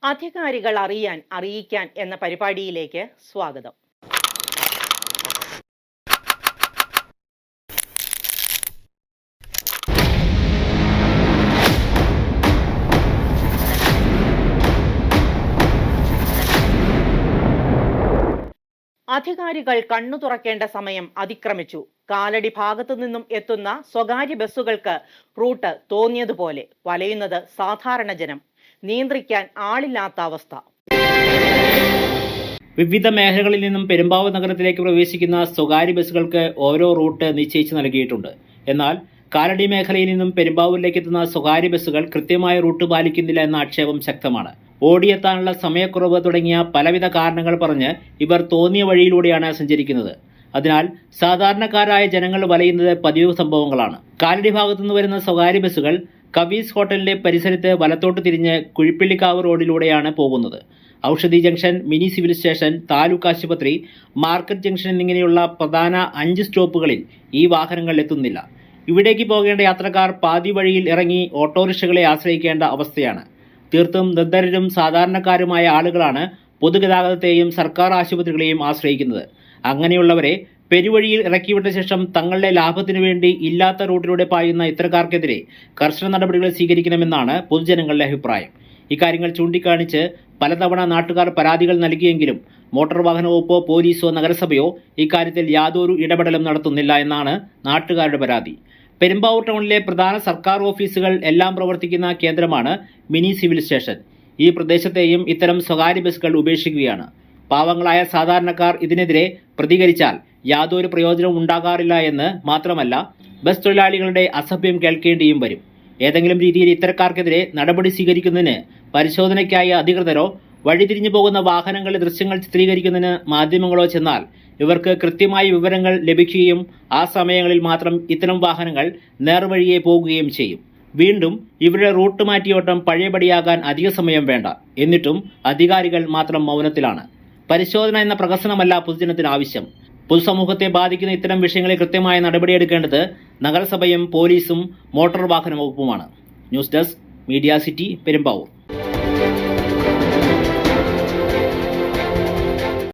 അധികാരികൾ അറിയിക്കാൻ എന്ന പരിപാടിയിലേക്ക് സ്വാഗതം. അധികാരികൾ കണ്ണു തുറക്കേണ്ട സമയം അതിക്രമിച്ചു. കാലടി ഭാഗത്തു നിന്നും എത്തുന്ന സ്വകാര്യ ബസ്സുകൾക്ക് റൂട്ട് തോന്നിയതുപോലെ വലയുന്നത് സാധാരണ ജനം. നിയന്ത്രിക്കാൻ ആളില്ലാത്ത അവസ്ഥ. വിവിധ മേഖലകളിൽ നിന്നും പെരുമ്പാവൂർ നഗരത്തിലേക്ക് പ്രവേശിക്കുന്ന സ്വകാര്യ ബസ്സുകൾക്ക് ഓരോ റൂട്ട് നിശ്ചയിച്ച് നൽകിയിട്ടുണ്ട്. എന്നാൽ കാലടി മേഖലയിൽ നിന്നും പെരുമ്പാവൂരിലേക്ക് എത്തുന്ന സ്വകാര്യ ബസ്സുകൾ കൃത്യമായ റൂട്ട് പാലിക്കുന്നില്ല എന്ന ആക്ഷേപം ശക്തമാണ്. ഓടിയെത്താനുള്ള സമയക്കുറവ് തുടങ്ങിയ പലവിധ കാരണങ്ങൾ പറഞ്ഞ് ഇവർ തോന്നിയ വഴിയിലൂടെയാണ് സഞ്ചരിക്കുന്നത്. അതിനാൽ സാധാരണക്കാരായ ജനങ്ങൾ വലയുന്നത് പതിവ് സംഭവങ്ങളാണ്. കാലടി ഭാഗത്തുനിന്ന് വരുന്ന സ്വകാര്യ ബസ്സുകൾ കവീസ് ഹോട്ടലിന്റെ പരിസരത്ത് വലത്തോട്ട് തിരിഞ്ഞ് കുഴിപ്പള്ളിക്കാവ് റോഡിലൂടെയാണ് പോകുന്നത്. Aushadhi junction, mini civil station, taluk ആശുപത്രി, മാർക്കറ്റ് ജംഗ്ഷൻ എന്നിങ്ങനെയുള്ള പ്രധാന 5 സ്റ്റോപ്പുകളിൽ ഈ വാഹനങ്ങൾ എത്തുന്നില്ല. ഇവിടേക്ക് പോകേണ്ട യാത്രക്കാർ പാതി വഴിയിൽ ഇറങ്ങി ഓട്ടോറിക്ഷകളെ ആശ്രയിക്കേണ്ട അവസ്ഥയാണ്. തീർത്തും നിർധനരും സാധാരണക്കാരുമായ ആളുകളാണ് പൊതുഗതാഗതത്തെയും സർക്കാർ ആശുപത്രികളെയും ആശ്രയിക്കുന്നത്. അങ്ങനെയുള്ളവരെ പെരുവഴിയിൽ ഇറക്കിവിട്ട ശേഷം തങ്ങളുടെ ലാഭത്തിനു വേണ്ടി ഇല്ലാത്ത റൂട്ടിലൂടെ പായുന്ന ഇത്തരക്കാർക്കെതിരെ കർശന നടപടികൾ സ്വീകരിക്കണമെന്നാണ് പൊതുജനങ്ങളുടെ അഭിപ്രായം. ഇക്കാര്യങ്ങൾ ചൂണ്ടിക്കാണിച്ച് പലതവണ നാട്ടുകാർ പരാതികൾ നൽകിയെങ്കിലും മോട്ടോർ വാഹന വകുപ്പോ പോലീസോ നഗരസഭയോ ഇക്കാര്യത്തിൽ യാതൊരു ഇടപെടലും നടത്തുന്നില്ല എന്നാണ് നാട്ടുകാരുടെ പരാതി. പെരുമ്പാവൂർ ടൗണിലെ പ്രധാന സർക്കാർ ഓഫീസുകൾ എല്ലാം പ്രവർത്തിക്കുന്ന കേന്ദ്രമാണ് മിനി സിവിൽ സ്റ്റേഷൻ. ഈ പ്രദേശത്തെയും ഇത്തരം സ്വകാര്യ ബസ്സുകൾ ഉപേക്ഷിക്കുകയാണ്. പാവങ്ങളായ സാധാരണക്കാർ ഇതിനെതിരെ പ്രതികരിച്ചാൽ യാതൊരു പ്രയോജനവും ഉണ്ടാകാറില്ല എന്ന് മാത്രമല്ല, ബസ് തൊഴിലാളികളുടെ അസഭ്യം കേൾക്കേണ്ടിയും വരും. ഏതെങ്കിലും രീതിയിൽ ഇത്തരക്കാർക്കെതിരെ നടപടി സ്വീകരിക്കുന്നതിന് പരിശോധനയ്ക്കായി അധികൃതരോ വഴിതിരിഞ്ഞു പോകുന്ന വാഹനങ്ങളുടെ ദൃശ്യങ്ങൾ ചിത്രീകരിക്കുന്നതിന് മാധ്യമങ്ങളോ ചെന്നാൽ ഇവർക്ക് കൃത്യമായ വിവരങ്ങൾ ലഭിക്കുകയും ആ സമയങ്ങളിൽ മാത്രം ഇത്തരം വാഹനങ്ങൾ നേർവഴിയെ പോകുകയും ചെയ്യും. വീണ്ടും ഇവരുടെ റൂട്ട് മാറ്റിയോട്ടം പഴയപടിയാകാൻ അധിക സമയം വേണ്ട. എന്നിട്ടും അധികാരികൾ മാത്രം മൗനത്തിലാണ്. പരിശോധന എന്ന പ്രഹസനമല്ല പൊതുജനത്തിന് ആവശ്യം. പൊതുസമൂഹത്തെ ബാധിക്കുന്ന ഇത്തരം വിഷയങ്ങളിൽ കൃത്യമായ നടപടിയെടുക്കേണ്ടത് നഗരസഭയും പോലീസും മോട്ടോർ വാഹന വകുപ്പുമാണ്. News desk, media city, Perumbavoor.